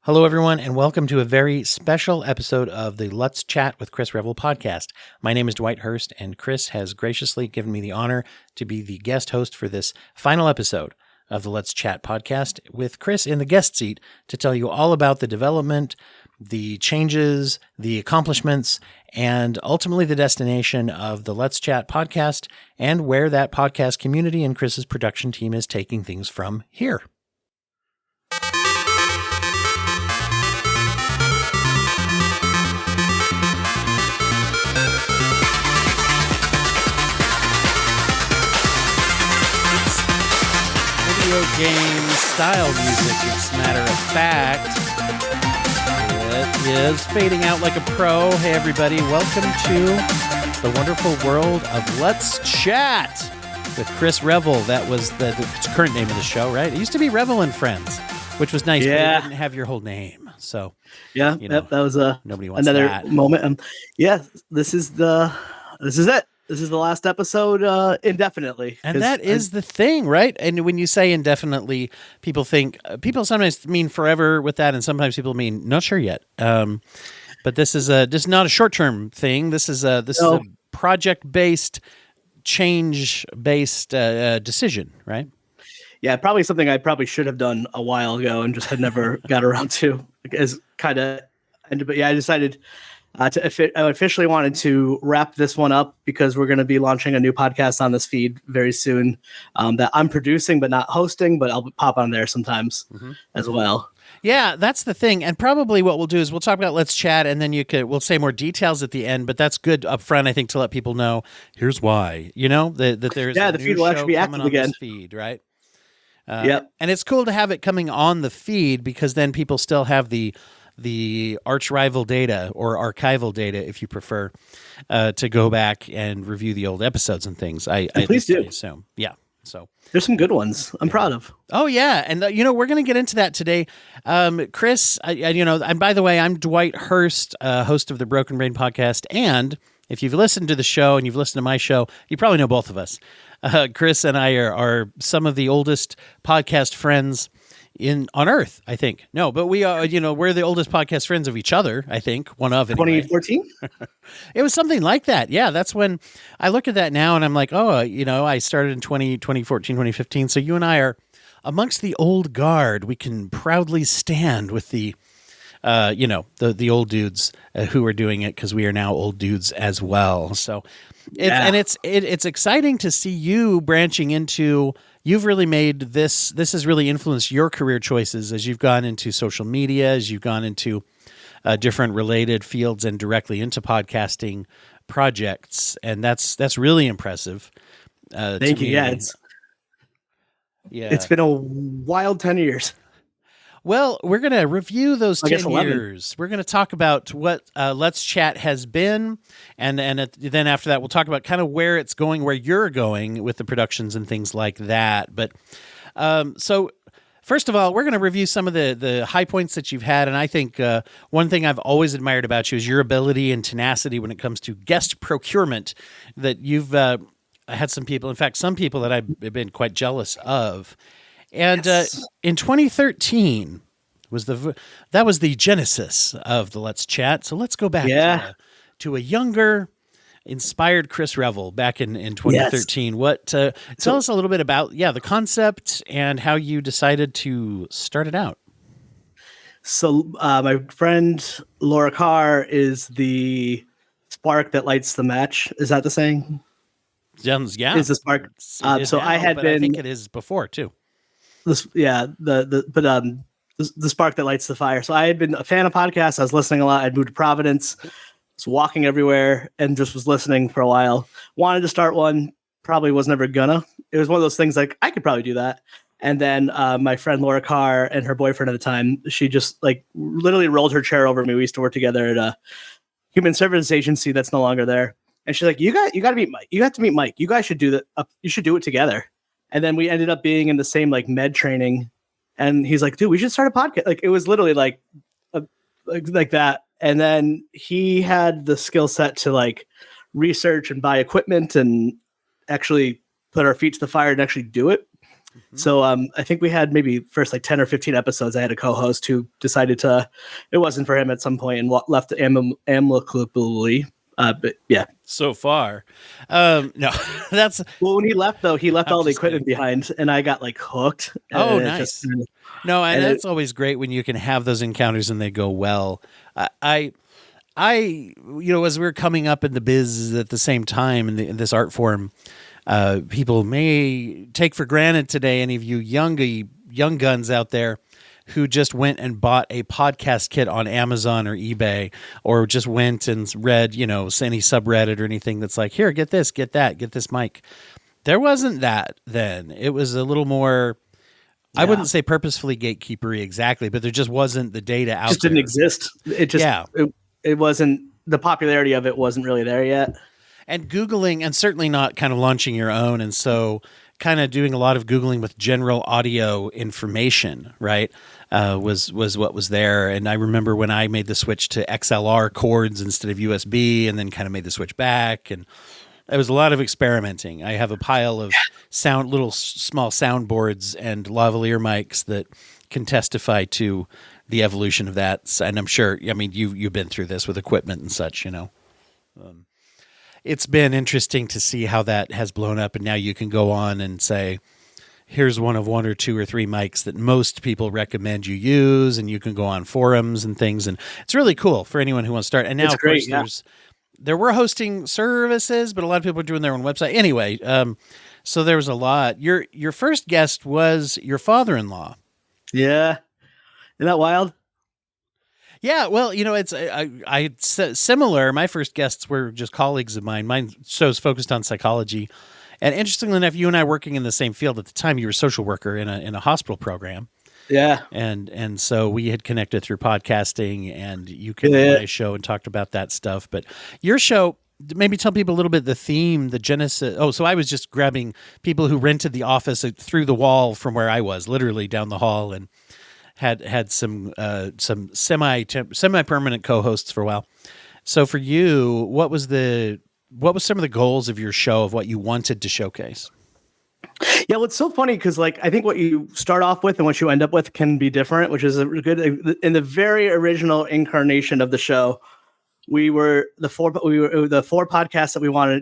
Hello, everyone, and welcome to a very special episode of the Let's Chat with Chris Revill podcast. My name is Dwight Hurst, and Chris has graciously given me the honor to be the guest host for this final episode of the Let's Chat podcast, with Chris in the guest seat to tell you all about the development, the changes, the accomplishments, and ultimately the destination of the Let's Chat podcast and where that podcast community and Chris's production team is taking things from here. Video game style music, as a matter of fact. It is fading out like a pro. Hey, everybody. Welcome to the wonderful world of Let's Chat with Chris Revill. That was the current name of the show, right? It used to be Revill and Friends, which was nice, but it didn't have your whole name. So, yeah, that was nobody wants another that. moment. This is it. This is the last episode indefinitely. And that is the thing, right? And when you say indefinitely, people sometimes mean forever with that, and sometimes people mean not sure yet. But this is just not a short-term thing. This is a project-based, change-based decision, right? Yeah, probably something I probably should have done a while ago and just had never got around to. But yeah, I decided I officially wanted to wrap this one up because we're going to be launching a new podcast on this feed very soon that I'm producing but not hosting, but I'll pop on there sometimes as well. Yeah, that's the thing. And probably what we'll do is we'll talk about Let's Chat, and then we'll say more details at the end, but that's good up front, I think, to let people know here's why, that there's the feed will actually be active again. This feed, right? Yep. And it's cool to have it coming on the feed because then people still have the arch rival data or archival data, if you prefer, to go back and review the old episodes and things. Please do. Assume. Yeah. So there's some good ones I'm proud of. Oh yeah. And we're going to get into that today. Chris, and by the way, I'm Dwight Hurst, host of the Broken Brain podcast. And if you've listened to the show and you've listened to my show, you probably know both of us. Chris and I are some of the oldest podcast friends on Earth, I think. No, but we are, we're the oldest podcast friends of each other, I think. One of it. 2014? It was something like that. Yeah, that's when I look at that now and I'm like, I started in 2014, 2015. So you and I are amongst the old guard. We can proudly stand with the old dudes who are doing it because we are now old dudes as well. So it's exciting to see you branching into. You've really made this has really influenced your career choices as you've gone into social media, as you've gone into different related fields and directly into podcasting projects. And that's really impressive. Thank you. Yeah, it's been a wild 10 years. Well, we're going to review those 10 years. We're going to talk about what Let's Chat has been, and then after that, we'll talk about kind of where it's going, where you're going with the productions and things like that. But so first of all, we're going to review some of the high points that you've had, and I think one thing I've always admired about you is your ability and tenacity when it comes to guest procurement, that you've had some people that I've been quite jealous of. And in 2013 that was the genesis of the Let's Chat. So let's go back to a younger, inspired Chris Revill back in 2013. Yes. What tell us a little bit about the concept and how you decided to start it out. So my friend Laura Carr is the spark that lights the match. Is that the saying? Yeah, is the spark. I think it is before too. The spark that lights the fire. So I had been a fan of podcasts. I was listening a lot. I'd moved to Providence, was walking everywhere, and just was listening for a while. Wanted to start one, probably was never gonna. It was one of those things like I could probably do that. And then my friend Laura Carr and her boyfriend at the time, she just literally rolled her chair over me. We used to work together at a human services agency that's no longer there. And she's like, "You got to meet Mike. You have to meet Mike. You guys should do that. You should do it together." And then we ended up being in the same med training. And he's like, "Dude, we should start a podcast." It was literally like that. And then he had the skill set to research and buy equipment and actually put our feet to the fire and actually do it. Mm-hmm. So I think we had maybe first like 10 or 15 episodes. I had a co-host who decided it wasn't for him at some point and left amicably. But yeah. So far. No, that's. Well, when he left though, he left I'm all the just equipment kidding. behind and I got like hooked. Oh, And nice. No, and that's always great when you can have those encounters and they go well. I, as we were coming up in the biz at the same time in this art form, people may take for granted today, any of you young guns out there who just went and bought a podcast kit on Amazon or eBay, or just went and read, any subreddit or anything that's like, here, get this, get that, get this mic. There wasn't that then. It was a little more, I wouldn't say purposefully gatekeepery exactly, but there just wasn't the data out there. It just didn't exist. It just, it wasn't, the popularity of it wasn't really there yet. And Googling, and certainly not kind of launching your own. And so kind of doing a lot of Googling with general audio information, right, was what was there. And I remember when I made the switch to XLR cords instead of USB, and then kind of made the switch back. And there was a lot of experimenting. I have a pile of little small soundboards and lavalier mics that can testify to the evolution of that. And I'm sure, you've been through this with equipment and such, It's been interesting to see how that has blown up, and now you can go on and say, here's one of 1 or 2 or 3 mics that most people recommend you use, and you can go on forums and things, and it's really cool for anyone who wants to start. And now, of course, there were hosting services, but a lot of people are doing their own website. Anyway, so there was a lot. Your first guest was your father-in-law. Yeah. Isn't that wild? Yeah, well, it's similar. My first guests were just colleagues of mine. Mine show's focused on psychology, and interestingly enough, you and I working in the same field at the time. You were a social worker in a hospital program. Yeah, and so we had connected through podcasting, and you came on my show and talked about that stuff. But your show, maybe tell people a little bit the theme, the genesis. Oh, so I was just grabbing people who rented the office through the wall from where I was, literally down the hall, and had some semi-permanent co-hosts for a while. So for you, what was some of the goals of your show, of what you wanted to showcase? Yeah, well, it's so funny because I think what you start off with and what you end up with can be different, which is good. In the very original incarnation of the show, the four podcasts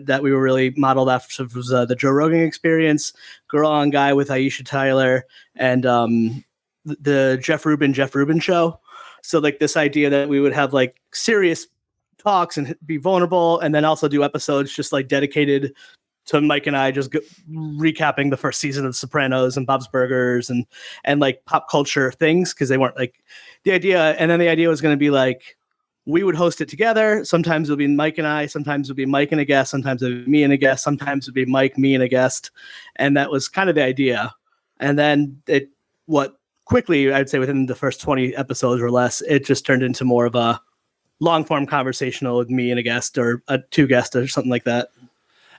that we were really modeled after was the Joe Rogan Experience, Girl on Guy with Aisha Tyler, and the Jeff Rubin show. So this idea that we would have serious talks and be vulnerable, and then also do episodes just dedicated to Mike and I just recapping the first season of The Sopranos and Bob's Burgers and pop culture things, because they weren't the idea. And then the idea was going to be we would host it together. Sometimes it would be Mike and I, sometimes it would be Mike and a guest, sometimes it would be me and a guest, sometimes it would be Mike, me and a guest. And that was kind of the idea. And then quickly, I'd say within the first 20 episodes or less, it just turned into more of a long form conversational with me and a guest, or 2 guests or something like that.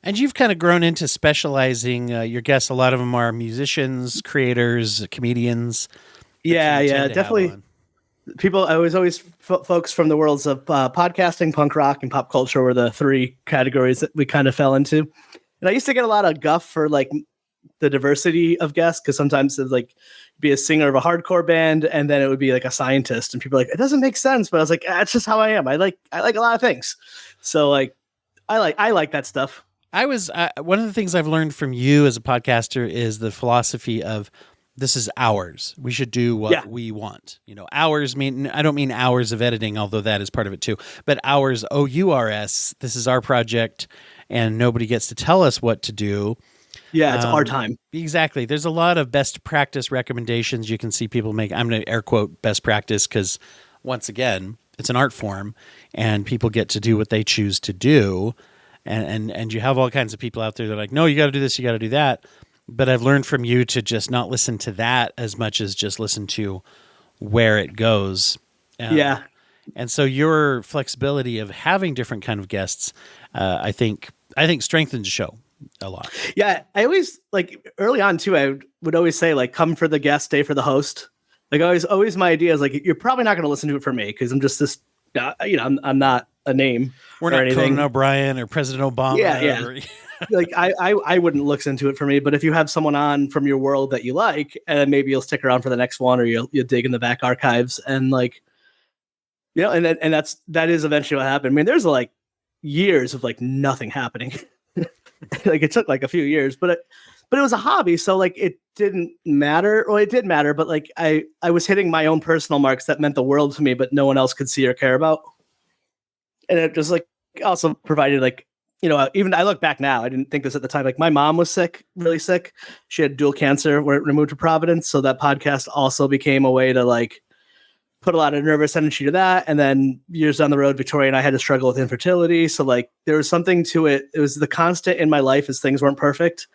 And you've kind of grown into specializing your guests. A lot of them are musicians, creators, comedians. Yeah, definitely. People, always folks from the worlds of podcasting, punk rock, and pop culture were the 3 categories that we kind of fell into. And I used to get a lot of guff for the diversity of guests, because sometimes it's be a singer of a hardcore band, and then it would be a scientist, and people are it doesn't make sense. But I was that's just how I am. I like a lot of things. So I like that stuff. I was one of the things I've learned from you as a podcaster is the philosophy of, this is ours. We should do what we want. Hours I don't mean hours of editing, although that is part of it too, but hours, OURS. This is our project, and nobody gets to tell us what to do. Yeah, it's our time. Exactly. There's a lot of best practice recommendations you can see people make. I'm going to air quote best practice, because once again, it's an art form, and people get to do what they choose to do. And you have all kinds of people out there that are no, you got to do this, you got to do that. But I've learned from you to just not listen to that as much as just listen to where it goes. Yeah. And so your flexibility of having different kind of guests, I think strengthens the show a lot. Yeah. I always early on too, I would always say come for the guest, stay for the host. Always my idea is you're probably not going to listen to it for me, because I'm just this I'm not a name. We're or not anything. Conan O'Brien or President Obama. Yeah. Like I wouldn't look into it for me, but if you have someone on from your world that you like, and maybe you'll stick around for the next one, or you'll dig in the back archives, and like, and that is eventually what happened. I mean, there's like years of like nothing happening. Like it took like a few years, but it was a hobby, so like it didn't matter. Well, it did matter, but like I was hitting my own personal marks that meant the world to me, but no one else could see or care about. And it just like also provided like, even I look back now, I didn't think this at the time. Like my mom was sick, really sick. She had dual cancer where it moved to Providence. So that podcast also became a way to like put a lot of nervous energy to that. And then years down the road, Victoria and I had to struggle with infertility. So like there was something to it. It was the constant in my life as things weren't perfect.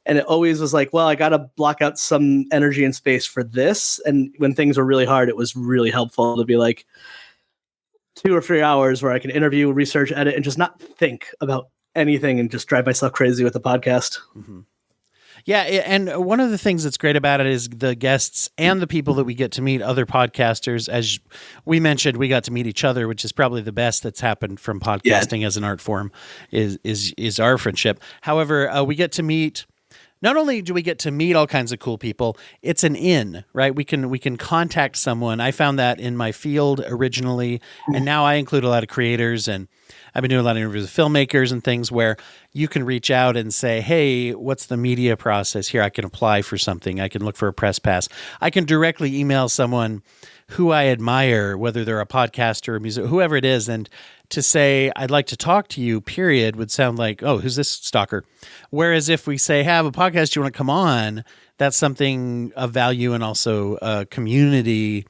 And it always was like, well, I got to block out some energy and space for this. And when things were really hard, it was really helpful to be like 2 or 3 hours where I can interview, research, edit, and just not think about anything and just drive myself crazy with the podcast. Mm-hmm. Yeah. And one of the things that's great about it is the guests and the people that we get to meet, other podcasters. As we mentioned, we got to meet each other, which is probably the best that's happened from podcasting as an art form is our friendship. However, we get to meet, not only do we get to meet all kinds of cool people, it's an in, right? We can contact someone. I found that in my field originally, and now I include a lot of creators, and I've been doing a lot of interviews with filmmakers and things where you can reach out and say, hey, what's the media process here? I can apply for something. I can look for a press pass. I can directly email someone who I admire, whether they're a podcaster or music, whoever it is, and to say, I'd like to talk to you, period, would sound like, oh, who's this stalker? Whereas if we say, have a podcast, you want to come on, that's something of value and also a community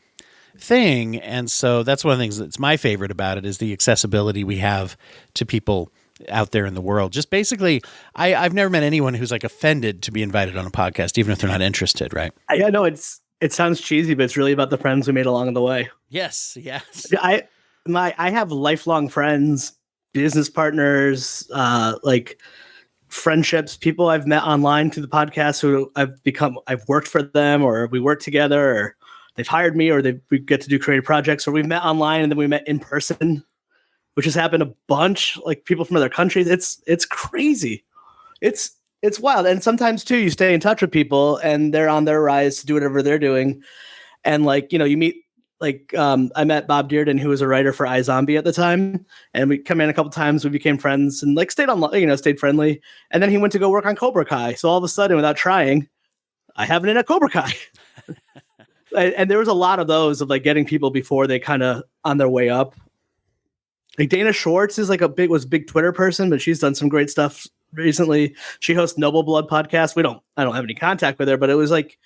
thing. And so that's one of the things that's my favorite about it is the accessibility we have to people out there in the world. Just basically, I've never met anyone who's like offended to be invited on a podcast, even if they're not interested, right? Yeah, no, it sounds cheesy, but it's really about the friends we made along the way. Yes. I have lifelong friends, business partners, like friendships, people I've met online through the podcast who I've worked for them, or we work together, or they've hired me, or we get to do creative projects, or we've met online and then we met in person, which has happened a bunch, like people from other countries. It's crazy. It's wild. And sometimes too, you stay in touch with people and they're on their rise to do whatever they're doing. And like, you meet, like, I met Bob Dearden, who was a writer for iZombie at the time. And we come in a couple times, we became friends and like stayed friendly. And then he went to go work on Cobra Kai. So all of a sudden, without trying, I have an in at Cobra Kai. And there was a lot of those of like getting people before they kind of on their way up. Like Dana Schwartz is like was a big Twitter person, but she's done some great stuff recently. She hosts Noble Blood podcast. I don't have any contact with her, but it was like,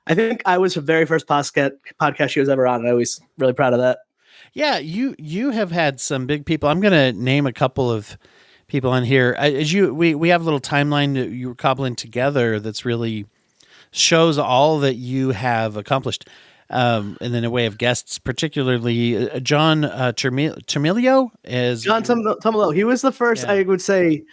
I think I was the very first podcast she was ever on, and I was really proud of that. Yeah, you have had some big people. I'm going to name a couple of people on here. We have a little timeline that you were cobbling together that's really shows all that you have accomplished. And then a way of guests, particularly John Termilio is John Tumalo. He was the first, I would say,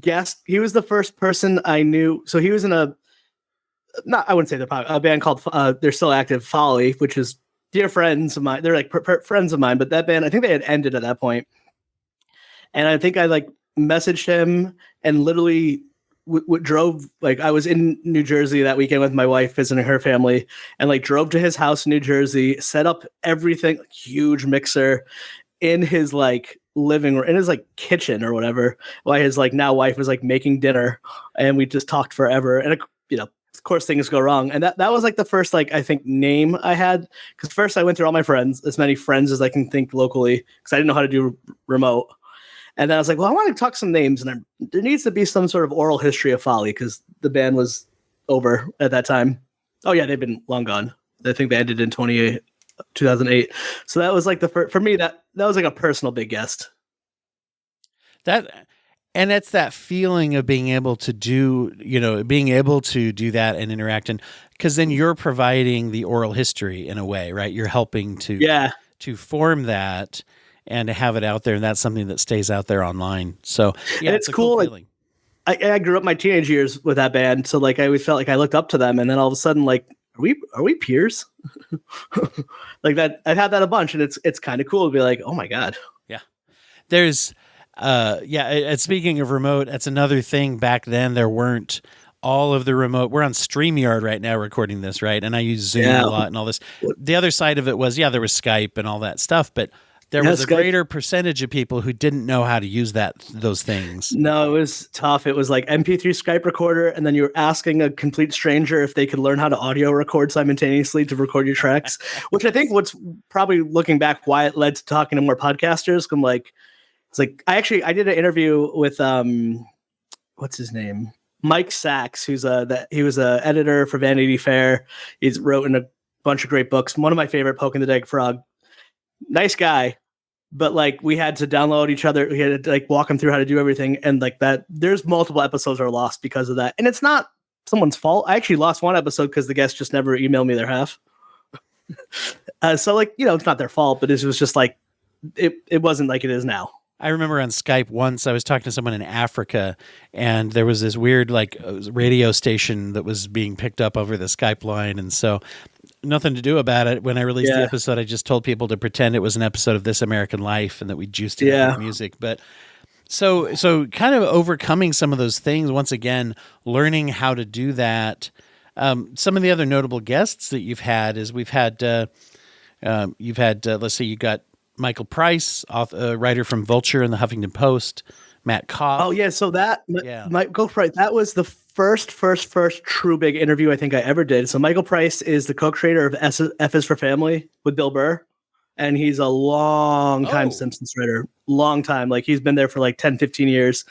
guest. He was the first person I knew. So he was in I wouldn't say a band called, they're still active, Folly, which is dear friends of mine. They're like friends of mine, but that band, I think they had ended at that point. And I think I like messaged him and literally drove, like I was in New Jersey that weekend with my wife visiting her family, and like drove to his house in New Jersey, set up everything, like, huge mixer in his like living room, in his like kitchen or whatever, while his like now wife was like making dinner, and we just talked forever. And of course things go wrong. And that was like the first, like, I think name I had. Cause first I went through all my friends, as many friends as I can think locally, cause I didn't know how to do remote. And then I was like, well, I want to talk some names, and there needs to be some sort of oral history of Folly, because the band was over at that time. Oh yeah, they've been long gone. I think they ended in 2008. So that was like for me, that was like a personal big guest. And it's that feeling of being able to do that and interact, and because then you're providing the oral history in a way, right? You're helping to form that and to have it out there, and that's something that stays out there online. So yeah, it's cool. I grew up my teenage years with that band, so like I always felt like I looked up to them, and then all of a sudden, like are we peers? Like that. I've had that a bunch, and it's kind of cool to be like, oh my God. Yeah. There's, speaking of remote, that's another thing. Back then, there weren't all of the remote. We're on StreamYard right now recording this, right? And I use Zoom a lot and all this. The other side of it was, there was Skype and all that stuff, but there was a greater percentage of people who didn't know how to use those things. No, it was tough. It was like MP3 Skype recorder, and then you were asking a complete stranger if they could learn how to audio record simultaneously to record your tracks, which I think what's probably looking back why it led to talking to more podcasters. I'm like, it's like I did an interview with what's his name? Mike Sachs, he was a editor for Vanity Fair. He's wrote in a bunch of great books. One of my favorite, Poke in the Dag Frog. Nice guy. But like we had to download each other. We had to like walk him through how to do everything. And like that, there's multiple episodes are lost because of that. And it's not someone's fault. I actually lost one episode because the guest just never emailed me their half. So like, it's not their fault, but it was just like, it wasn't like it is now. I remember on Skype once I was talking to someone in Africa, and there was this weird like radio station that was being picked up over the Skype line. And so nothing to do about it. When I released the episode, I just told people to pretend it was an episode of This American Life and that we juiced it up with music. But so kind of overcoming some of those things, once again, learning how to do that. Some of the other notable guests that you've had is let's say you got Michael Price, writer from Vulture and the Huffington Post, Matt Koff. Oh yeah. So Michael Price, that was the first true big interview I think I ever did. So Michael Price is the co-creator of F is for Family with Bill Burr. And he's a long time Simpsons writer, long time. Like he's been there for like 10, 15 years,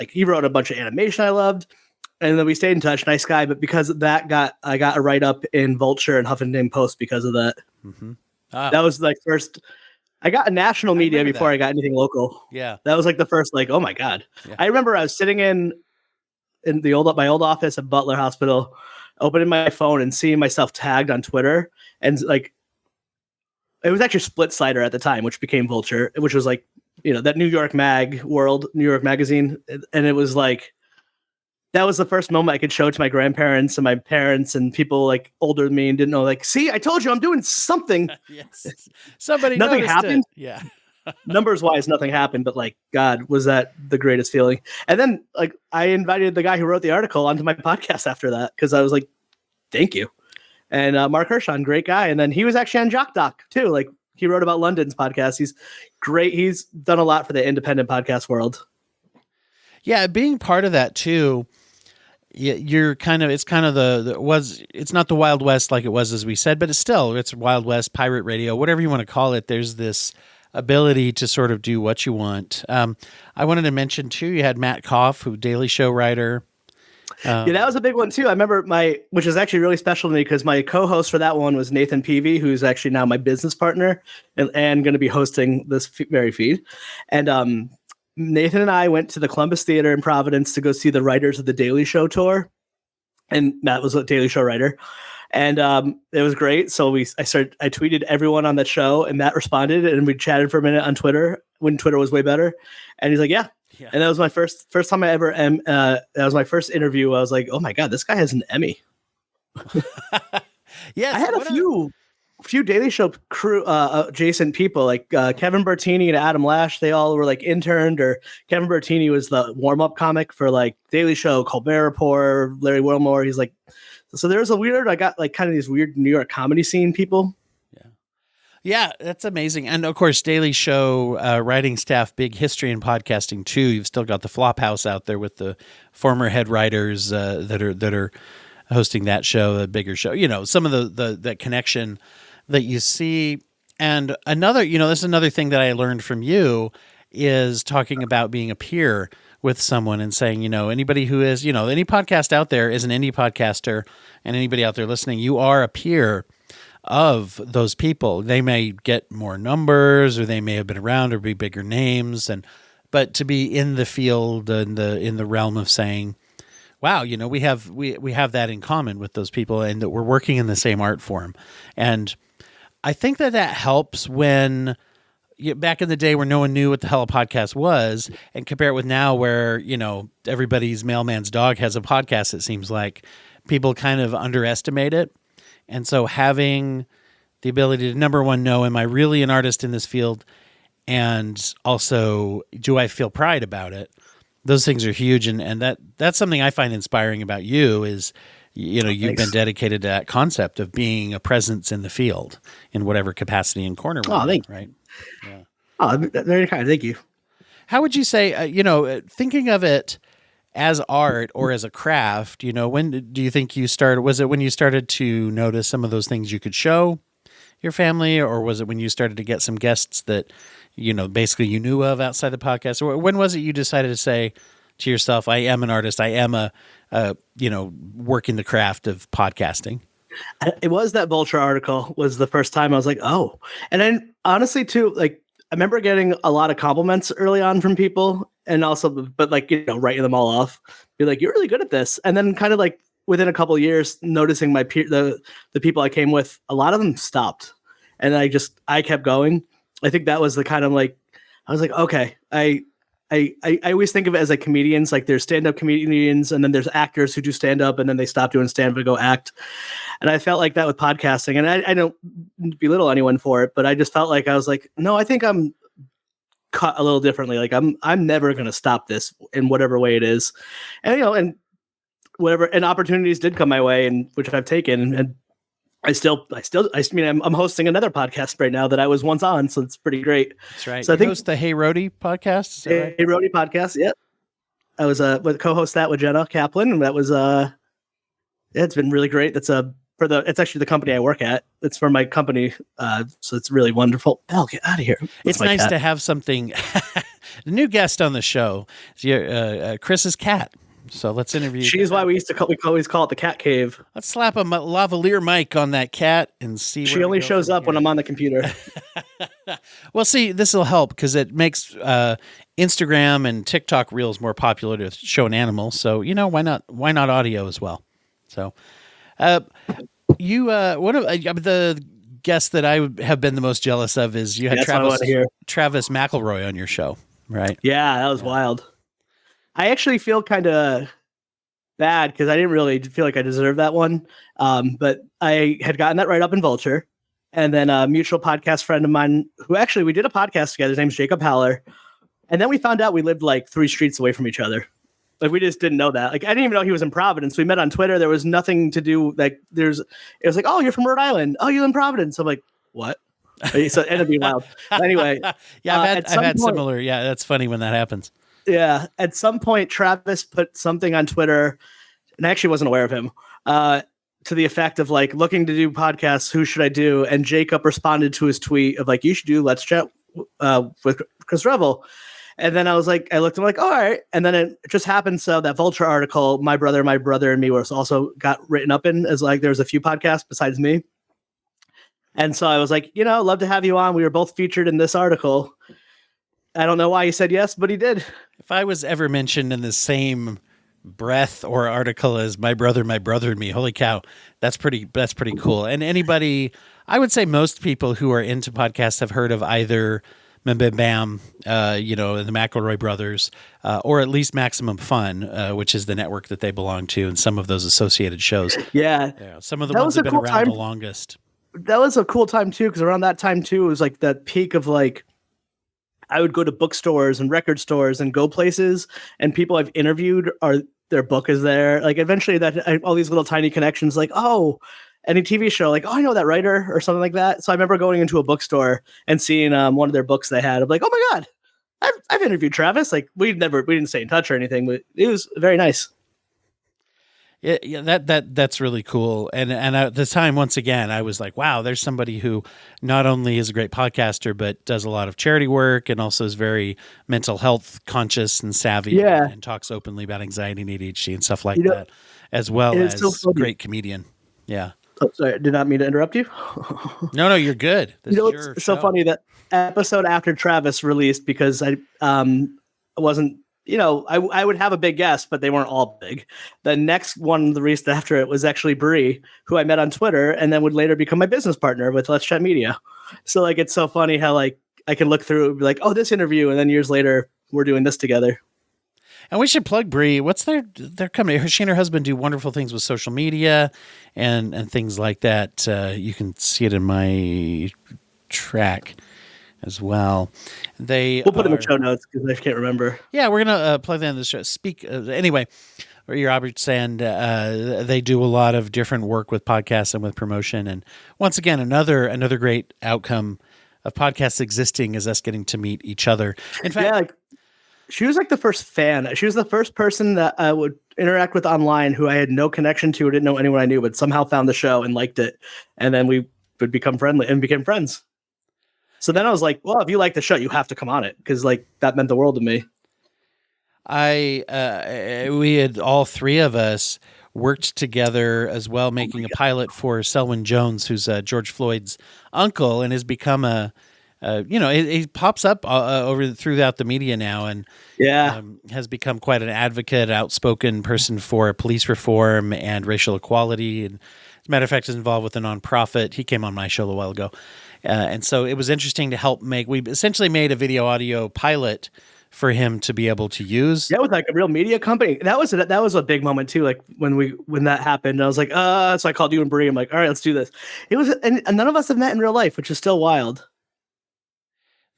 he wrote a bunch of animation I loved. And then we stayed in touch. Nice guy. But because of that, I got a write-up in Vulture and Huffington Post because of that. Mm-hmm. That was like first. I got a national media before I got anything local. Yeah, that was like the first. Like, oh my God! Yeah. I remember I was sitting in my old office at Butler Hospital, opening my phone and seeing myself tagged on Twitter, and like it was actually Split Sider at the time, which became Vulture, which was like that New York New York Magazine, and it was like. That was the first moment I could show to my grandparents and my parents and people like older than me and didn't know, like, see, I told you I'm doing something. Yes. Somebody nothing happened. It. Yeah. Numbers wise, nothing happened, but like, God, was that the greatest feeling? And then like I invited the guy who wrote the article onto my podcast after that because I was like, thank you. And Mark Hershon, great guy. And then he was actually on Jock Doc too. Like he wrote about London's podcast. He's great. He's done a lot for the independent podcast world. Yeah, being part of that too. You're it's not the Wild West like it was, as we said, but it's Wild West, pirate radio, whatever you want to call it. There's this ability to sort of do what you want. I wanted to mention too, you had Matt Koff, who Daily Show writer. That was a big one too. I remember which is actually really special to me because my co-host for that one was Nathan Peavy, who's actually now my business partner and going to be hosting this very feed. And, Nathan and I went to the Columbus Theater in Providence to go see the writers of the Daily Show tour. And Matt was a Daily Show writer. And it was great. So I tweeted everyone on that show and Matt responded and we chatted for a minute on Twitter when Twitter was way better. And he's like, yeah. And that was my first time I ever, that was my first interview. I was like, oh my God, this guy has an Emmy. Yes. I had a few Daily Show crew adjacent people like Kevin Bertini and Adam Lash. They all were like interned, or Kevin Bertini was the warm-up comic for like Daily Show, Colbert Report, Larry Wilmore. He's like, so there's I got like kind of these weird New York comedy scene people. Yeah, that's amazing. And of course, Daily Show writing staff, big history in podcasting too. You've still got the Flophouse out there with the former head writers that are hosting that show, a bigger show. Some of the connection that you see. And another, this is another thing that I learned from you is talking about being a peer with someone and saying, anybody who is, any podcast out there is an indie podcaster, and anybody out there listening, you are a peer of those people. They may get more numbers, or they may have been around, or be bigger names, but to be in the field and in the realm of saying, wow, we have that in common with those people, and that we're working in the same art form. And I think that helps when back in the day where no one knew what the hell a podcast was, and compare it with now where, everybody's mailman's dog has a podcast, it seems like. people kind of underestimate it. And so having the ability to, number one, know, am I really an artist in this field? And also, do I feel pride about it? Those things are huge. And that's something I find inspiring about you is, you've Thanks. been dedicated to that concept of being a presence in the field in whatever capacity and corner. Thank you. Right. Yeah. Oh, very kind. Thank you. How would you say, thinking of it as art or as a craft, when do you think you started? Was it when you started to notice some of those things you could show your family, or was it when you started to get some guests that, basically you knew of outside the podcast? Or when was it you decided to say to yourself, I am an artist, I am working the craft of podcasting? It was that Vulture article was the first time I was like, oh. And then honestly too, like, I remember getting a lot of compliments early on from people, and also, but like, writing them all off, be like, you're really good at this. And then kind of like within a couple of years, noticing my the people I came with, a lot of them stopped, and I kept going. I think that was the kind of like, I was like, okay, I always think of it as like comedians, like there's stand-up comedians, and then there's actors who do stand-up, and then they stop doing stand-up to go act. And I felt like that with podcasting, and I don't belittle anyone for it, but I just felt like I was like, no, I think I'm cut a little differently. Like I'm never going to stop this in whatever way it is. And, and whatever, and opportunities did come my way, and which I've taken, and I mean, I'm hosting another podcast right now that I was once on, so it's pretty great. That's right. So I think host the Hey Rhody podcast. Is that right? Hey Rhody podcast. Yeah, I was co-host that with Jenna Kaplan, and that was it's been really great. That's it's actually the company I work at. It's for my company, so it's really wonderful. Belle, get out of here. It's nice to have something. The new guest on the show is Chris's cat. So let's interview. She's why we always call it the cat cave. Let's slap a lavalier mic on that cat and see. She only shows up when I'm on the computer. Well, see, this will help because it makes Instagram and TikTok reels more popular to show an animal. So why not audio as well? So, you one of the guests that I have been the most jealous of is you had Travis McElroy on your show, right? Yeah, that was wild. I actually feel kind of bad because I didn't really feel like I deserved that one. But I had gotten that right up in Vulture. And then a mutual podcast friend of mine who actually we did a podcast together, his name's Jacob Haller. And then we found out we lived like 3 streets away from each other. Like we just didn't know that. Like I didn't even know he was in Providence. We met on Twitter. There was nothing to do. Like it was like, oh, you're from Rhode Island. Oh, you in Providence. I'm like, what? So it ended up being wild. Anyway. Yeah, I've had similar. Yeah, that's funny when that happens. Yeah. At some point, Travis put something on Twitter, and I actually wasn't aware of him, to the effect of like looking to do podcasts. Who should I do? And Jacob responded to his tweet of like, you should do Let's Chat with Chris Revill. And then I was like, I looked, I'm like, all right. And then it just happened. So that Vulture article, my brother and me was also got written up in as like, there's a few podcasts besides me. And so I was like, love to have you on. We were both featured in this article. I don't know why he said yes, but he did. If I was ever mentioned in the same breath or article as my brother and me, holy cow, that's pretty cool. And anybody, I would say most people who are into podcasts have heard of either Bam, the McElroy brothers, or at least Maximum Fun, which is the network that they belong to, and some of those associated shows. Yeah. Some of the ones that have been around the longest. That was a cool time too, because around that time too, it was like the peak of like, I would go to bookstores and record stores and go places, and people I've interviewed their book is there. Like eventually all these little tiny connections, like, oh, any TV show, like, oh, I know that writer or something like that. So I remember going into a bookstore and seeing one of their books they had. I'm like, oh my God, I've interviewed Travis. Like we didn't stay in touch or anything, but it was very nice. Yeah, that's really cool. And at the time, once again, I was like, wow, there's somebody who not only is a great podcaster, but does a lot of charity work and also is very mental health conscious and savvy, and talks openly about anxiety and ADHD and stuff like that, as well as a great comedian. Yeah. Oh, sorry, did not mean to interrupt you. No, you're good. It's so funny that episode after Travis released, because I wasn't, I would have a big guest, but they weren't all big. The next one, the release after it, was actually Bree, who I met on Twitter and then would later become my business partner with Let's Chat Media. So like, it's so funny how like I can look through it and be like, oh, this interview. And then years later we're doing this together. And we should plug Bree. What's their company? She and her husband do wonderful things with social media and things like that. You can see it in my track as well. We'll put them in show notes because I can't remember. Yeah, we're gonna plug that in the show. Anyway. Roberts, and they do a lot of different work with podcasts and with promotion. And once again, another great outcome of podcasts existing is us getting to meet each other. In fact, she was like the first fan. She was the first person that I would interact with online who I had no connection to or didn't know anyone I knew, but somehow found the show and liked it. And then we would become friendly and became friends. So then I was like, well, if you like the show, you have to come on it, because like that meant the world to me. We had all three of us worked together as well, making a pilot for Selwyn Jones, who's George Floyd's uncle, and has become he pops up throughout the media now, and has become quite an advocate, outspoken person for police reform and racial equality. And as a matter of fact, is involved with a nonprofit. He came on my show a while ago, and so it was interesting to help make. We essentially made a video audio pilot for him to be able to use. Yeah, with like a real media company. That was a big moment too. Like when that happened, I was like, so I called you and Bree. I'm like, all right, let's do this. It was, and none of us have met in real life, which is still wild.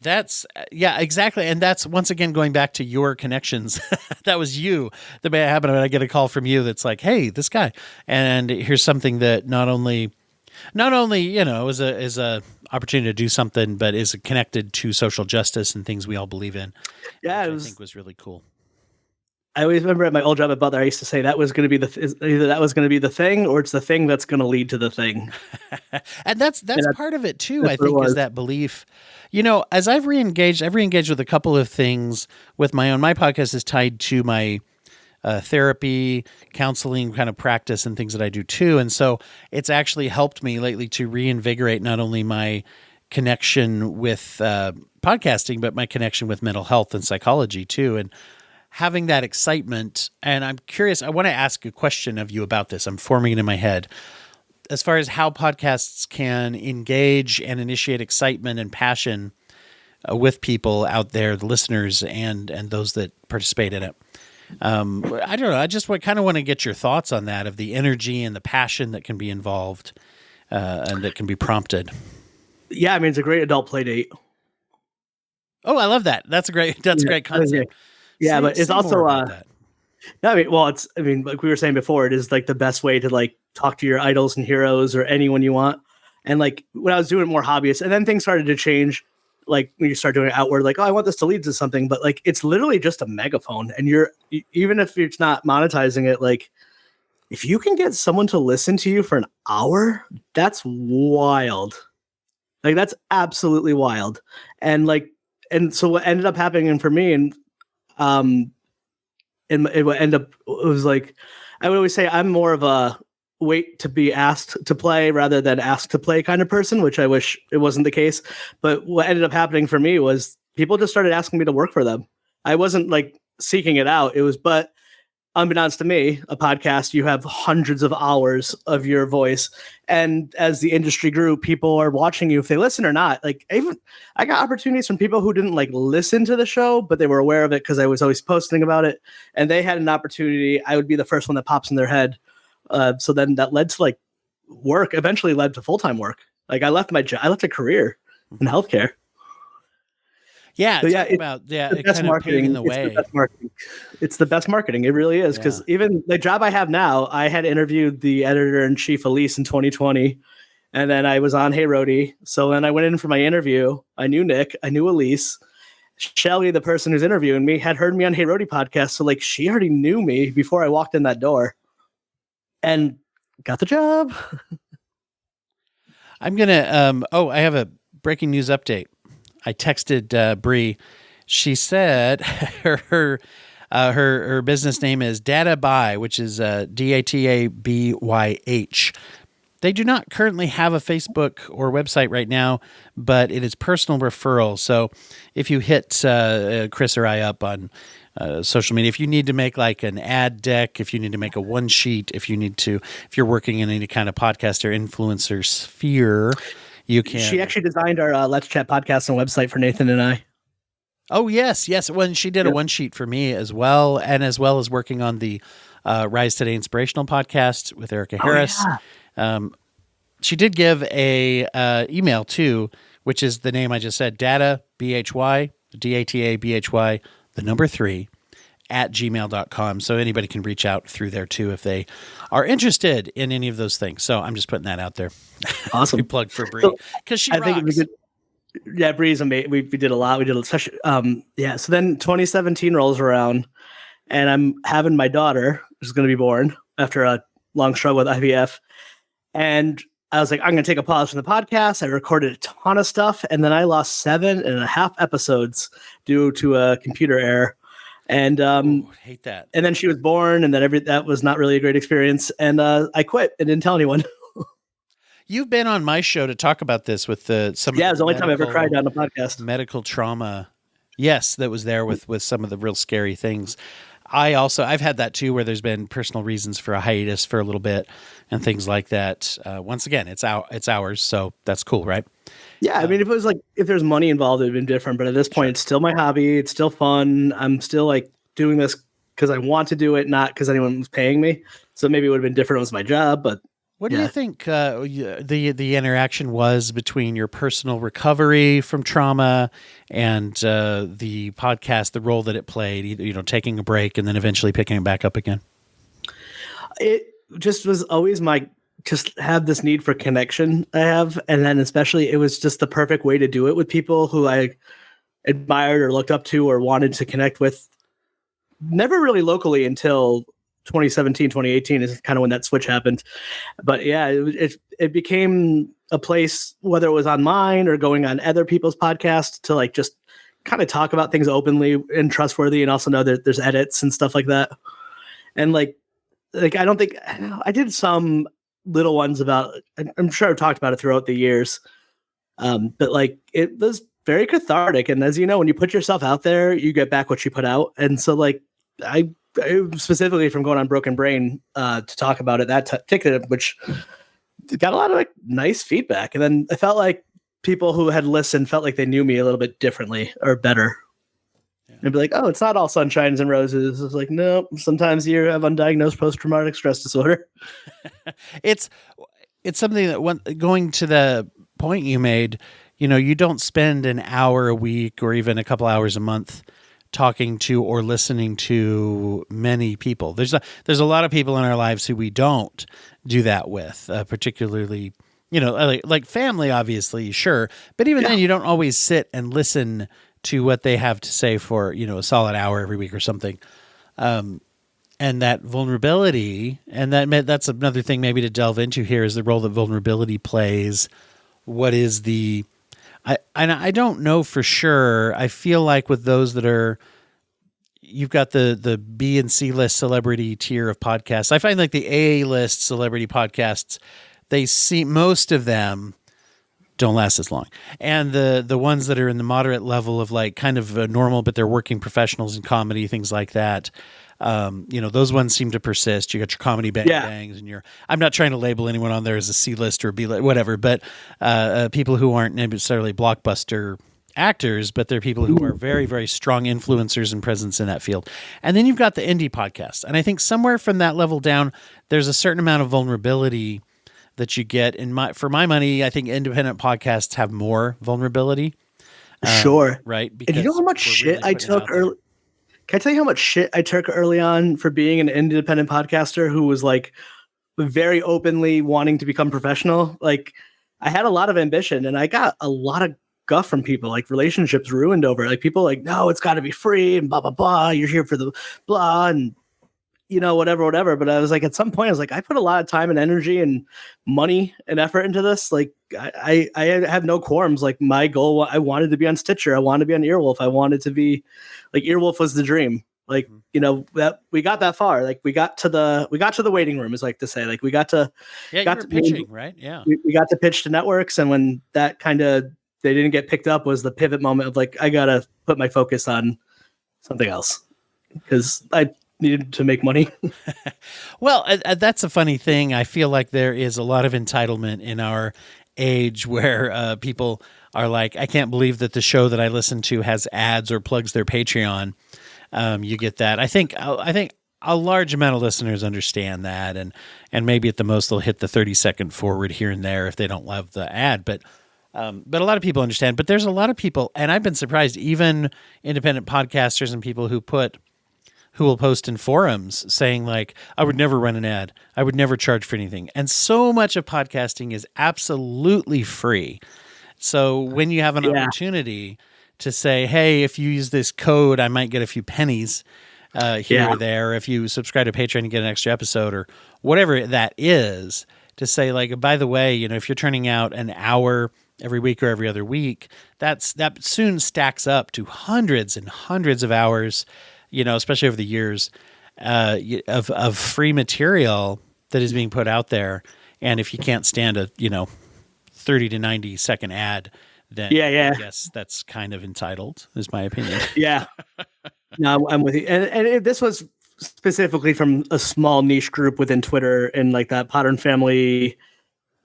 That's exactly. And that's once again, going back to your connections. That was you that may happen. I get a call from you that's like, hey, this guy, and here's something that not only, is a opportunity to do something, but is connected to social justice and things we all believe in. Yeah, I think was really cool. I always remember at my old job at Butler, I used to say that was going to be either that was going to be the thing, or it's the thing that's going to lead to the thing. And that's part of it too. I think is that belief. As I've reengaged with a couple of things with my podcast is tied to my therapy, counseling kind of practice and things that I do too. And so it's actually helped me lately to reinvigorate not only my connection with podcasting, but my connection with mental health and psychology too. And having that excitement. And I'm curious, I want to ask a question of you about this. I'm forming it in my head. As far as how podcasts can engage and initiate excitement and passion with people out there, the listeners and those that participate in it. I don't know. I just kind of want to get your thoughts on that, of the energy and the passion that can be involved and that can be prompted. Yeah, I mean, it's a great adult play date. Oh, I love that. That's a great concept. Yeah, but it's also like we were saying before, it is like the best way to like talk to your idols and heroes or anyone you want. And like when I was doing it more hobbyist, and then things started to change. Like when you start doing it outward, like, oh, I want this to lead to something, but like, it's literally just a megaphone. And even if it's not monetizing it, like if you can get someone to listen to you for an hour, that's wild. Like that's absolutely wild. And so what ended up happening for me and it was like, I would always say I'm more of a wait to be asked to play rather than asked to play kind of person, which I wish it wasn't the case. But what ended up happening for me was people just started asking me to work for them. I wasn't like seeking it out. But unbeknownst to me, a podcast, you have hundreds of hours of your voice. And as the industry grew, people are watching you if they listen or not. Like I got opportunities from people who didn't like listen to the show, but they were aware of it because I was always posting about it. And they had an opportunity. I would be the first one that pops in their head. So then that led to like work, eventually led to full-time work. Like I left my job, I left a career in healthcare. Yeah. So it's the best marketing. It's the best marketing. It really is. Cause even the job I have now, I had interviewed the editor-in-chief Elise in 2020. And then I was on Hey Rhody. So then I went in for my interview. I knew Nick, I knew Elise. Shelly, the person who's interviewing me, had heard me on Hey Rhody podcast. So like she already knew me before I walked in that door. And got the job. I'm going to, I have a breaking news update. I texted Bree. She said her business name is DataBy, which is DATABYH. They do not currently have a Facebook or website right now, but it is personal referral. So if you hit Chris or I up on social media, if you need to make like an ad deck, if you need to make a one sheet, if you're working in any kind of podcast or influencer sphere, you can. She actually designed our Let's Chat podcast and website for Nathan and I. Oh, yes. When she did a one sheet for me as well, and as well as working on the Rise Today Inspirational podcast with Erica Harris. She did give a email too, which is the name I just said, data, BHY, DATA, the number 3, at gmail.com. So anybody can reach out through there too if they are interested in any of those things. So I'm just putting that out there. Awesome. Plug for Bree because she rocks. Think it was good. Yeah, Bree's amazing. We did a lot. We did a special. So then 2017 rolls around, and I'm having my daughter, who's going to be born after a long struggle with IVF. And I was like, I'm going to take a pause from the podcast. I recorded a ton of stuff, and then I lost 7.5 episodes due to a computer error. And hate that. And then she was born, and then that was not really a great experience. And I quit and didn't tell anyone. You've been on my show to talk about this with some. Yeah, it was the only time I ever cried on the podcast. Medical trauma. Yes, that was there with some of the real scary things. I've had that too, where there's been personal reasons for a hiatus for a little bit and things like that. Once again, it's ours, so that's cool, right? Yeah, I mean, if it was like, if there's money involved, it'd been different. But at this point, It's still my hobby. It's still fun. I'm still like doing this because I want to do it, not because anyone was paying me. So maybe it would have been different. It was my job, but. What do you think the interaction was between your personal recovery from trauma and the podcast, the role that it played, either, taking a break and then eventually picking it back up again? It just was always just have this need for connection I have. And then especially it was just the perfect way to do it with people who I admired or looked up to or wanted to connect with. Never really locally until 2017, 2018 is kind of when that switch happened. But yeah, it became a place, whether it was on mine or going on other people's podcasts, to like just kind of talk about things openly and trustworthy, and also know that there's edits and stuff like that. And like I don't think I did some little ones about, I'm sure I've talked about it throughout the years. But like it was very cathartic. And as you know, when you put yourself out there, you get back what you put out. And so like I specifically from going on Broken Brain to talk about it, that ticket, which got a lot of like nice feedback. And then I felt like people who had listened felt like they knew me a little bit differently or better. Yeah. And be like, oh, it's not all sunshines and roses. It's like, no, sometimes you have undiagnosed post-traumatic stress disorder. It's something that going to the point you made, you don't spend an hour a week or even a couple hours a month talking to or listening to many people. There's a lot of people in our lives who we don't do that with, particularly, like family, obviously, sure. But even then, you don't always sit and listen to what they have to say for, a solid hour every week or something. And that vulnerability, and that's another thing maybe to delve into here, is the role that vulnerability plays. What is I don't know for sure. I feel like with those that you've got the B and C list celebrity tier of podcasts. I find like the A list celebrity podcasts, most of them don't last as long. And the ones that are in the moderate level of like kind of normal, but they're working professionals in comedy, things like that. Those ones seem to persist. You got your comedy bangs and I'm not trying to label anyone on there as a C list or B list, whatever, but people who aren't necessarily blockbuster actors, but they're people who are very, very strong influencers and presence in that field. And then you've got the indie podcast. And I think somewhere from that level down, there's a certain amount of vulnerability that you get. For my money, I think independent podcasts have more vulnerability. Sure. Right. And you know how much shit I took early? Can I tell you how much shit I took early on for being an independent podcaster who was like very openly wanting to become professional? Like I had a lot of ambition and I got a lot of guff from people, like relationships ruined over it. Like people like, no, it's got to be free and blah, blah, blah. You're here for the blah and whatever. But I was like, at some point I was like, I put a lot of time and energy and money and effort into this. Like I have no qualms. Like my goal, I wanted to be on Stitcher. I wanted to be on Earwolf. I wanted to be like, Earwolf was the dream. Like, that we got that far. Like we got to the waiting room, is like to say, like we got to pitching, right? Yeah. We got to pitch to networks. And when that they didn't get picked up was the pivot moment of like, I got to put my focus on something else because I needed to make money. Well, that's a funny thing. I feel like there is a lot of entitlement in our age where people are like, I can't believe that the show that I listen to has ads or plugs their Patreon. You get that. I think a large amount of listeners understand that, and maybe at the most they'll hit the 30-second forward here and there if they don't love the ad. But a lot of people understand. But there's a lot of people, and I've been surprised, even independent podcasters and people who will post in forums saying like, I would never run an ad. I would never charge for anything. And so much of podcasting is absolutely free. So when you have an opportunity to say, hey, if you use this code, I might get a few pennies here or there. If you subscribe to Patreon, you get an extra episode or whatever that is, to say like, by the way, if you're turning out an hour every week or every other week, that soon stacks up to hundreds and hundreds of hours, especially over the years, of free material that is being put out there. And if you can't stand a 30 to 90 second ad, then I guess that's kind of entitled, is my opinion. Yeah. No, I'm with you. And this was specifically from a small niche group within Twitter and like that Potter and Family.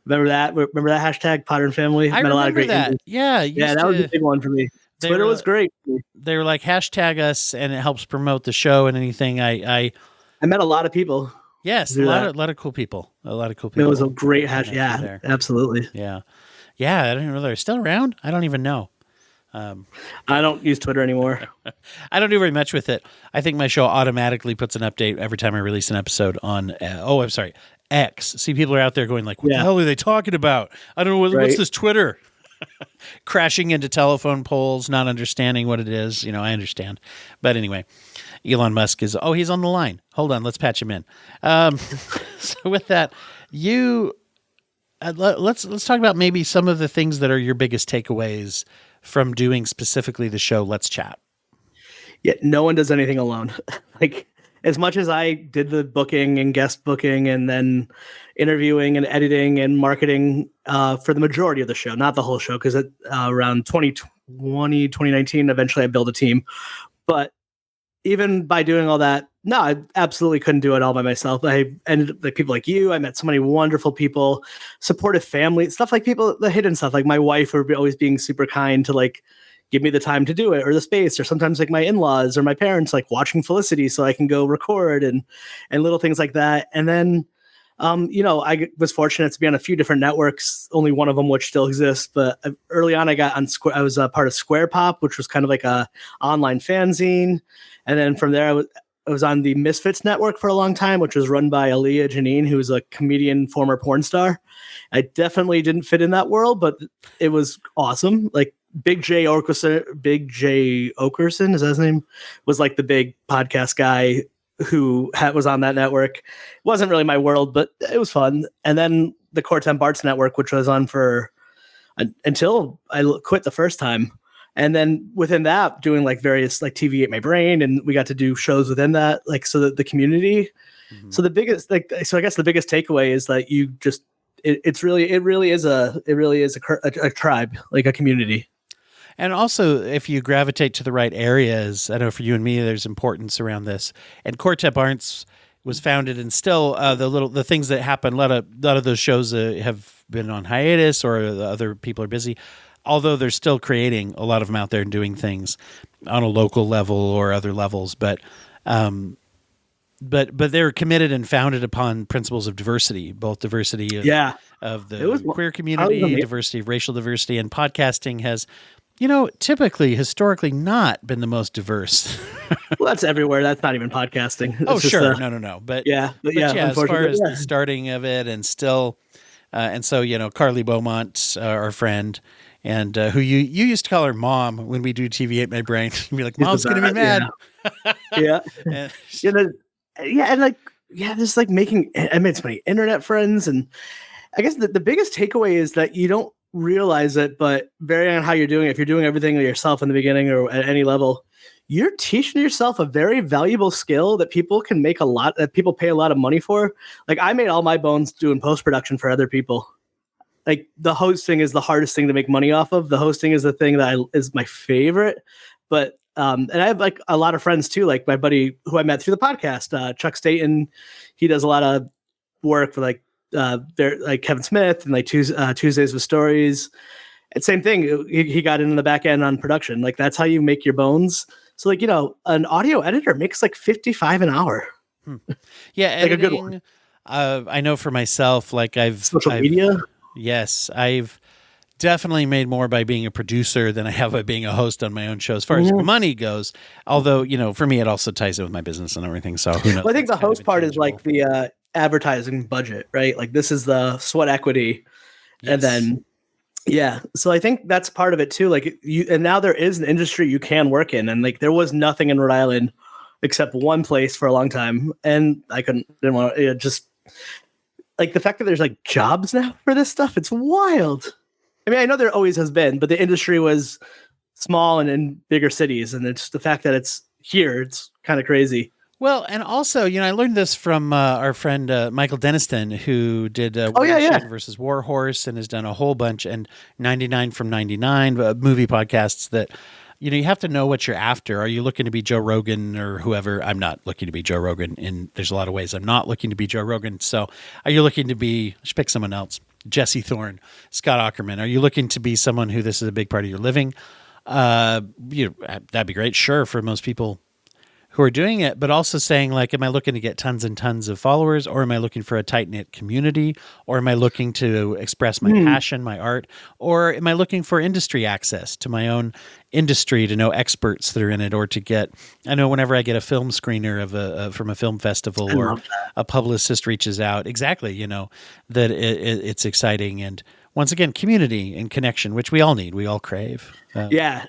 Remember that hashtag Potter and Family? I remember that. Yeah. That was a big one for me. Twitter was great. They were like, hashtag us, and it helps promote the show and anything. I met a lot of people. Yes, a lot of cool people. It was a great hashtag. Yeah, absolutely. Yeah. I don't even know they're still around. I don't even know. I don't use Twitter anymore. I don't do very much with it. I think my show automatically puts an update every time I release an episode on, X. See, people are out there going like, what the hell are they talking about? I don't know. What's this Twitter? Crashing into telephone poles, not understanding what it is. I understand. But anyway, Elon Musk he's on the line. Hold on. Let's patch him in. So with that, let's talk about maybe some of the things that are your biggest takeaways from doing specifically the show Let's Chat. Yeah, no one does anything alone. Like, as much as I did the booking and guest booking and then interviewing and editing and marketing for the majority of the show, not the whole show, because around 2020, 2019, eventually I built a team. But even by doing all that, no, I absolutely couldn't do it all by myself. I ended like people like you. I met so many wonderful people, supportive family, stuff like people, the hidden stuff, like my wife would be always being super kind to like give me the time to do it or the space, or sometimes like my in-laws or my parents, like watching Felicity so I can go record and little things like that. And then, I was fortunate to be on a few different networks, only one of them which still exists. But early on, I was a part of Square Pop, which was kind of like a online fanzine. And then from there, I was on the Misfits network for a long time, which was run by Aaliyah Janine, who was a comedian, former porn star. I definitely didn't fit in that world, but it was awesome. Like Big J Okerson, is that his name? Was like the big podcast guy who was on that network. It wasn't really my world, but it was fun. And then the Core Temp Arts network, which was on for until I quit the first time. And then within that, doing like various like TV Ate My Brain, and we got to do shows within that, like so that the community. Mm-hmm. So I guess the biggest takeaway is that you just it really is a tribe, like a community. And also, if you gravitate to the right areas, I know for you and me, there's importance around this. And Core Temp Arts was founded, and still the things that happen. A lot of those shows have been on hiatus, or the other people are busy. Although they're still creating a lot of them out there and doing things on a local level or other levels, but they're committed and founded upon principles of diversity, both diversity of the queer community, diversity of racial diversity, and podcasting has, typically historically not been the most diverse. Well, that's everywhere. That's not even podcasting. It's sure, no. But as far as the starting of it, and still, and so Carly Beaumont, our friend. And who you used to call her Mom when we do TV Ate My Brain. You'd be like, Mom's going to be mad. Yeah. Just like I made so many internet friends. And I guess the biggest takeaway is that you don't realize it, but varying on how you're doing it, if you're doing everything yourself in the beginning or at any level, you're teaching yourself a very valuable skill that people people pay a lot of money for. Like I made all my bones doing post-production for other people. Like the hosting is the hardest thing to make money off of. The hosting is the thing that is my favorite. But and I have like a lot of friends too, like my buddy who I met through the podcast, Chuck Staten. He does a lot of work for like Kevin Smith and like Tuesdays with Stories. And same thing, he got in the back end on production. Like that's how you make your bones. So like, an audio editor makes like 55 an hour. Yeah, like editing. A good one. I know for myself, like Social media. Yes, I've definitely made more by being a producer than I have by being a host on my own show as far as money goes. Although, for me, it also ties in with my business and everything. So who knows? Well, I think the host part is like the advertising budget, right? Like this is the sweat equity. Yes. And then, yeah. So I think that's part of it too. Like and now there is an industry you can work in. And like there was nothing in Rhode Island except one place for a long time. And I didn't want to just like the fact that there's like jobs now for this stuff. It's wild. I mean, I know there always has been, but the industry was small and in bigger cities. And it's the fact that it's here. It's kind of crazy. Well, and also, I learned this from our friend Michael Deniston, who did Machine versus Warhorse and has done a whole bunch, and 99 from 99 movie podcasts that, you have to know what you're after. Are you looking to be Joe Rogan or whoever? I'm not looking to be Joe Rogan, and there's a lot of ways I'm not looking to be Joe Rogan. So are you looking to be, I should pick someone else, Jesse Thorne, Scott Aukerman? Are you looking to be someone who this is a big part of your living? That'd be great. Sure. For most people who are doing it, but also saying like, am I looking to get tons and tons of followers, or am I looking for a tight knit community, or am I looking to express my passion, my art, or am I looking for industry access to my own industry, to know experts that are in it, or to get, I know whenever I get a film screener from a film festival or a publicist reaches out, exactly, that it's exciting. And once again, community and connection, which we all need, we all crave. Yeah.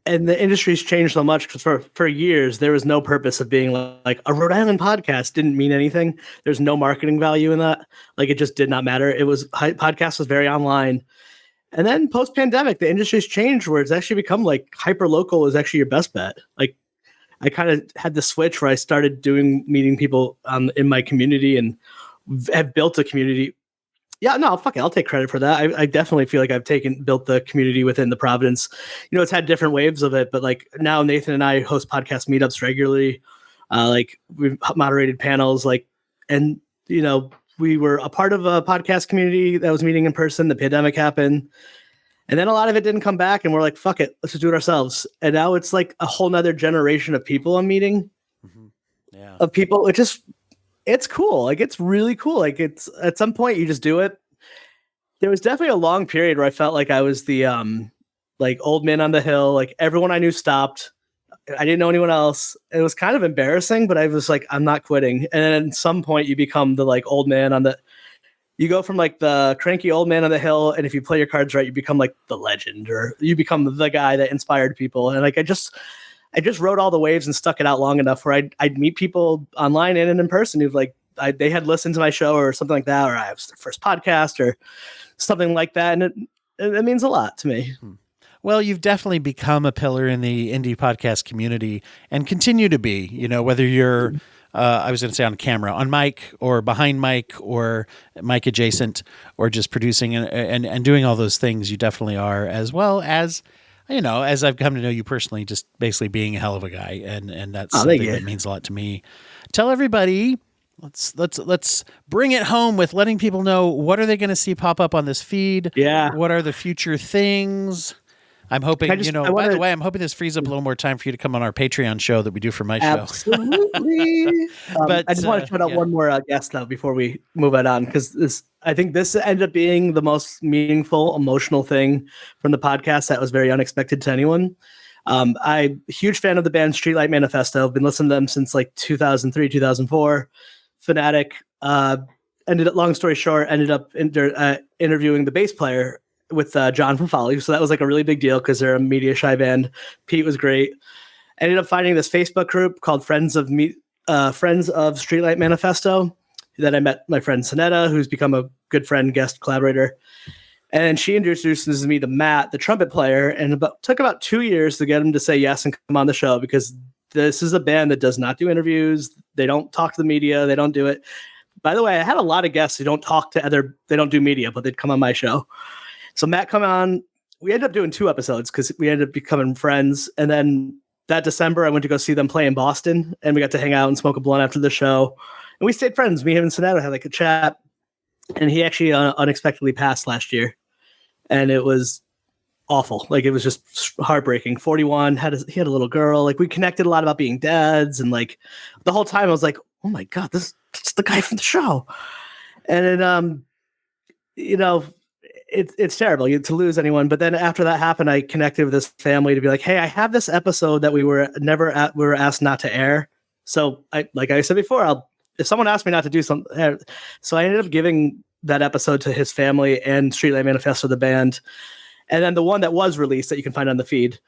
And the industry's changed so much because for years, there was no purpose of being like a Rhode Island podcast didn't mean anything. There's no marketing value in that. Like it just did not matter. Podcast was very online. And then post pandemic, the industry's changed where it's actually become like hyper local is actually your best bet. Like I kind of had the switch where I started meeting people in my community and have built a community. Yeah, no, fuck it. I'll take credit for that. I definitely feel like I've built the community within the Providence. It's had different waves of it, but like now Nathan and I host podcast meetups regularly. Like we've moderated panels, and we were a part of a podcast community that was meeting in person. The pandemic happened, and then a lot of it didn't come back, and we're like, fuck it, let's just do it ourselves. And now it's like a whole nother generation of people I'm meeting. Yeah, of people. It's cool. Like it's really cool. Like it's at some point you just do it. There was definitely a long period where I felt like I was the like old man on the hill. Like everyone I knew stopped. I didn't know anyone else. It was kind of embarrassing, but I was like, I'm not quitting. And then at some point you become the like old man you go from like the cranky old man on the hill. And if you play your cards right, you become like the legend, or you become the guy that inspired people. And like, I just rode all the waves and stuck it out long enough where I'd meet people online and in person who've like, they had listened to my show or something like that, or I was their first podcast or something like that. And it means a lot to me. Well, you've definitely become a pillar in the indie podcast community and continue to be, whether you're, I was going to say on camera, on mic or behind mic or mic adjacent, or just producing and doing all those things, you definitely are, as well as, as I've come to know you personally, just basically being a hell of a guy. And that's something that means a lot to me. Tell everybody, let's bring it home with letting people know, what are they going to see pop up on this feed? Yeah. What are the future things? I'm hoping, by the way, I'm hoping this frees up a little more time for you to come on our Patreon show that we do for my show. Absolutely. But I just want to shout out one more guest though before we move it on, because I think this ended up being the most meaningful, emotional thing from the podcast that was very unexpected to anyone. I'm a huge fan of the band Streetlight Manifesto. I've been listening to them since like 2003, 2004. Fanatic. Long story short, ended up interviewing the bass player with John from Folly. So that was like a really big deal because they're a media shy band. Pete was great. Ended up finding this Facebook group called Friends of Streetlight Manifesto that I met my friend Sonetta, who's become a good friend, guest collaborator. And she introduces me to Matt, the trumpet player, and took about 2 years to get him to say yes and come on the show, because this is a band that does not do interviews. They don't talk to the media. They don't do it. By the way, I had a lot of guests who don't talk to they don't do media, but they'd come on my show. So Matt come on. We ended up doing 2 episodes because we ended up becoming friends. And then that December, I went to go see them play in Boston, and we got to hang out and smoke a blunt after the show. And we stayed friends. Me, him, and Sonata had like a chat. And he actually unexpectedly passed last year. And it was awful. Like, it was just heartbreaking. 41, he had a little girl. Like, we connected a lot about being dads, and like the whole time I was like, oh my god, this is the guy from the show. And then it's terrible to lose anyone. But then after that happened, I connected with this family to be like, hey, I have this episode that we were asked not to air. So like I said before, if someone asked me not to do something, so I ended up giving that episode to his family and Streetlight Manifesto, the band. And then the one that was released that you can find on the feed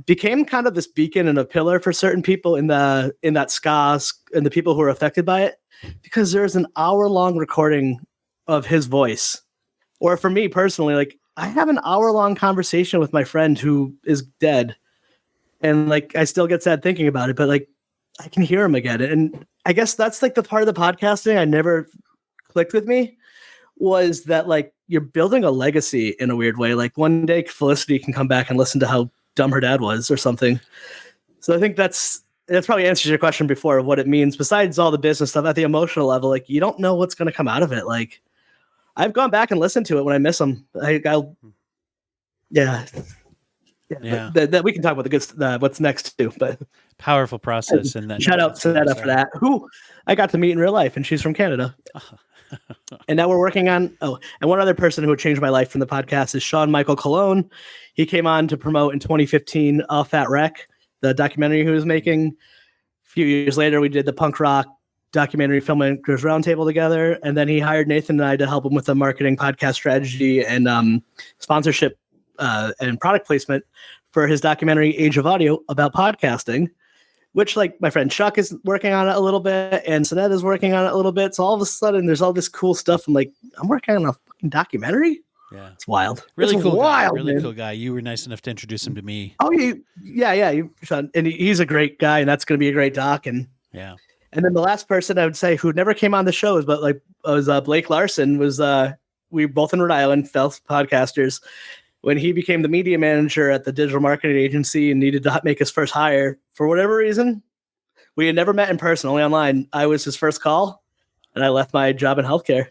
became kind of this beacon and a pillar for certain people in that ska and the people who were affected by it, because there's an hour-long recording of his voice. Or for me personally, like, I have an hour-long conversation with my friend who is dead, and like I still get sad thinking about it, but like I can hear him again. And I guess that's like the part of the podcasting I never clicked with me, was that like you're building a legacy in a weird way. Like, one day Felicity can come back and listen to how dumb her dad was or something. So I think that's probably answers your question before of what it means, besides all the business stuff. At the emotional level, like, you don't know what's going to come out of it. Like, I've gone back and listened to it when I miss them. That we can talk about the good what's next too. But powerful process, and that shout out to Netta for that, who I got to meet in real life, and she's from Canada. And now we're working on, and one other person who changed my life from the podcast is Sean Michael Cologne. He came on to promote in 2015 Fat Wreck, the documentary he was making. A few years later, we did the punk rock documentary Filmmakers Roundtable together. And then he hired Nathan and I to help him with the marketing, podcast strategy, and sponsorship and product placement for his documentary Age of Audio about podcasting, which, like, my friend Chuck is working on it a little bit, and Sonette is working on it a little bit. So all of a sudden, there's all this cool stuff. I'm like, I'm working on a fucking documentary. Yeah, it's wild. Really it's cool wild, guy. Really man. cool guy. You were nice enough to introduce him to me. Oh, and he's a great guy, and that's going to be a great doc. And yeah. And then the last person I would say who never came on the show was Blake Larson. We were both in Rhode Island, fellow podcasters. When he became the media manager at the digital marketing agency and needed to make his first hire, for whatever reason, we had never met in person, only online. I was his first call, and I left my job in healthcare.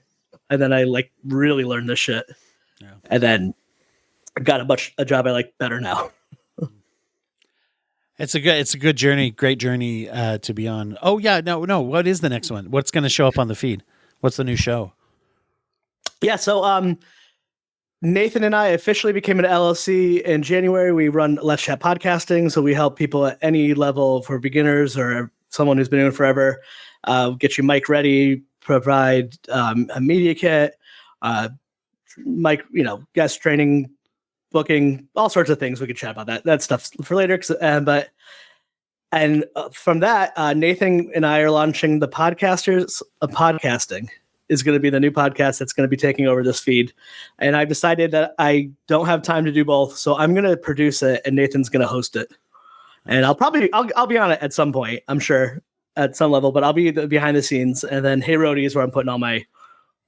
And then I like really learned this shit. Yeah. And then got a job I like better now. It's a good journey, great journey to be on. Oh yeah, no. What is the next one? What's going to show up on the feed? What's the new show? Yeah, so Nathan and I officially became an LLC in January. We run Let's Chat Podcasting, so we help people at any level, for beginners or someone who's been doing it forever. Get you mic ready, provide a media kit, mic, guest training, booking, all sorts of things. We could chat about that stuff for later. From that, Nathan and I are launching the Podcasters of Podcasting. Is going to be the new podcast that's going to be taking over this feed. And I've decided that I don't have time to do both. So I'm going to produce it and Nathan's going to host it. And I'll be on it at some point, I'm sure, at some level, but I'll be behind the scenes. And then Hey Rhody is where I'm putting all my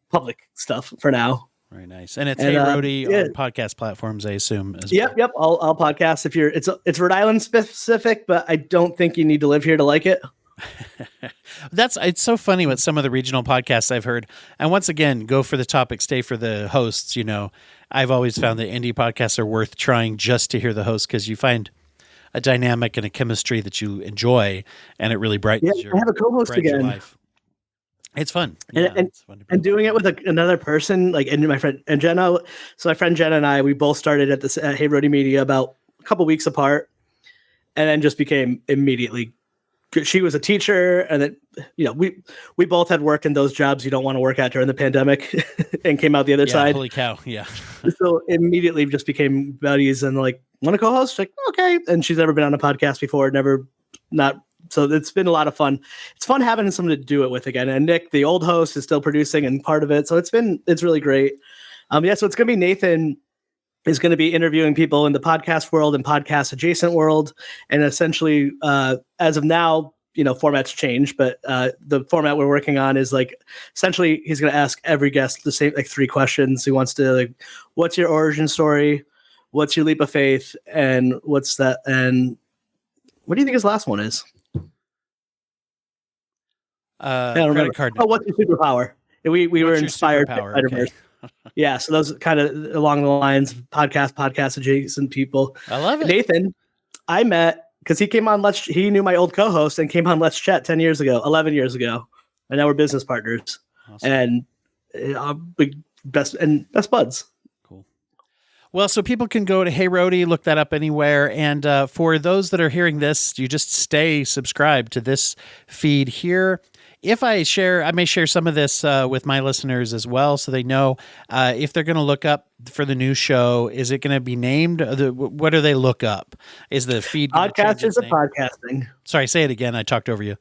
public stuff for now. Very nice. And it's Hey Rhody on podcast platforms, I assume. Yep. I'll podcast it's Rhode Island specific, but I don't think you need to live here to like it. It's so funny with some of the regional podcasts I've heard. And once again, go for the topic, stay for the hosts. I've always found that indie podcasts are worth trying just to hear the host, because you find a dynamic and a chemistry that you enjoy, and it really brightens your, I have a co-host again. Life. It's fun. It's fun and doing it with another person, and my friend and Jenna. So my friend Jenna and I, we both started at Hey Rhody Media about a couple weeks apart, and then just became immediately. She was a teacher, and then we both had worked in those jobs you don't want to work at during the pandemic, and came out the other side. Holy cow! Yeah. So immediately just became buddies, and want to co-host? Like, okay. And she's never been on a podcast before, So it's been a lot of fun. It's fun having someone to do it with again. And Nick, the old host, is still producing and part of it. So it's really great. So it's going to be Nathan is going to be interviewing people in the podcast world and podcast adjacent world. And essentially, as of now, formats change, but the format we're working on is essentially he's going to ask every guest the same 3 questions. He wants to what's your origin story? What's your leap of faith? And what's that? And what do you think his last one is? Credit card. Oh, what's your superpower? We were inspired by Spider-Verse. Yeah, so those kind of along the lines of podcast adjacent people. I love it. Nathan, I met because he came on he knew my old co-host and came on Let's Chat 11 years ago. And now we're business partners. Awesome. And big best buds. Cool. Well, so people can go to Hey Rhody, look that up anywhere. And for those that are hearing this, you just stay subscribed to this feed here. If I may share some of this with my listeners as well, so they know if they're going to look up for the new show, is it going to be named? What do they look up? Is the feed Podcasters of Podcasting? Sorry, say it again. I talked over you.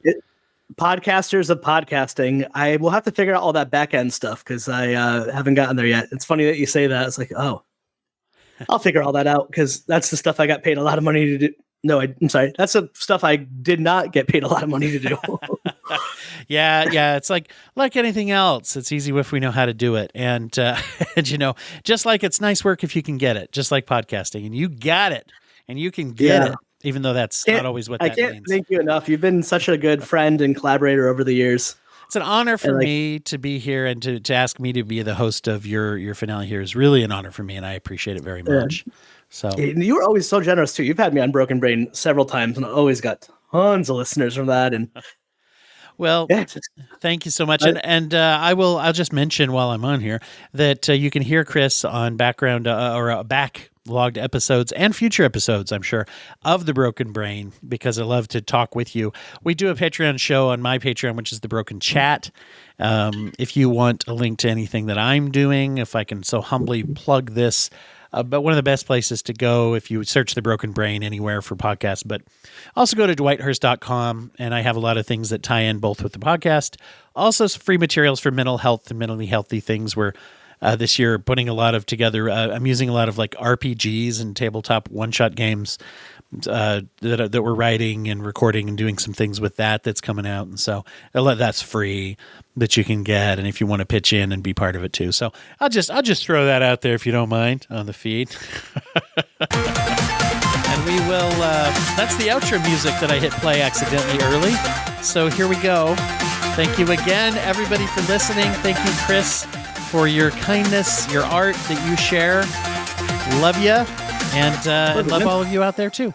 Podcasters of Podcasting. I will have to figure out all that back end stuff because I haven't gotten there yet. It's funny that you say that. It's like, oh, I'll figure all that out because that's the stuff I got paid a lot of money to do. No, I'm sorry. That's the stuff I did not get paid a lot of money to do. Yeah. It's like anything else. It's easy if we know how to do it. And, and just like it's nice work if you can get it, just like podcasting. And you got it. And you can get it, even though that's not always what that means. I can't thank you enough. You've been such a good friend and collaborator over the years. It's an honor for me to be here and to ask me to be the host of your finale here is really an honor for me. And I appreciate it very much. So you were always so generous too. You've had me on Broken Brain several times and I always got tons of listeners from that. And well, thank you so much. And I'll just mention while I'm on here that you can hear Chris on background or backlogged episodes and future episodes, I'm sure, of The Broken Brain, because I love to talk with you. We do a Patreon show on my Patreon, which is The Broken Chat. If you want a link to anything that I'm doing, if I can so humbly plug this, but one of the best places to go if you search The Broken Brain anywhere for podcasts, but also go to dwighthurst.com, and I have a lot of things that tie in both with the podcast, also some free materials for mental health and mentally healthy things. We're this year putting a lot of together. I'm using a lot of like RPGs and tabletop one-shot games that we're writing and recording and doing some things with that's coming out. And so that's free that you can get. And if you want to pitch in and be part of it too. So I'll just throw that out there if you don't mind on the feed. And we will, that's the outro music that I hit play accidentally early. So here we go. Thank you again, everybody, for listening. Thank you, Chris, for your kindness, your art that you share. Love you. And love all of you out there too.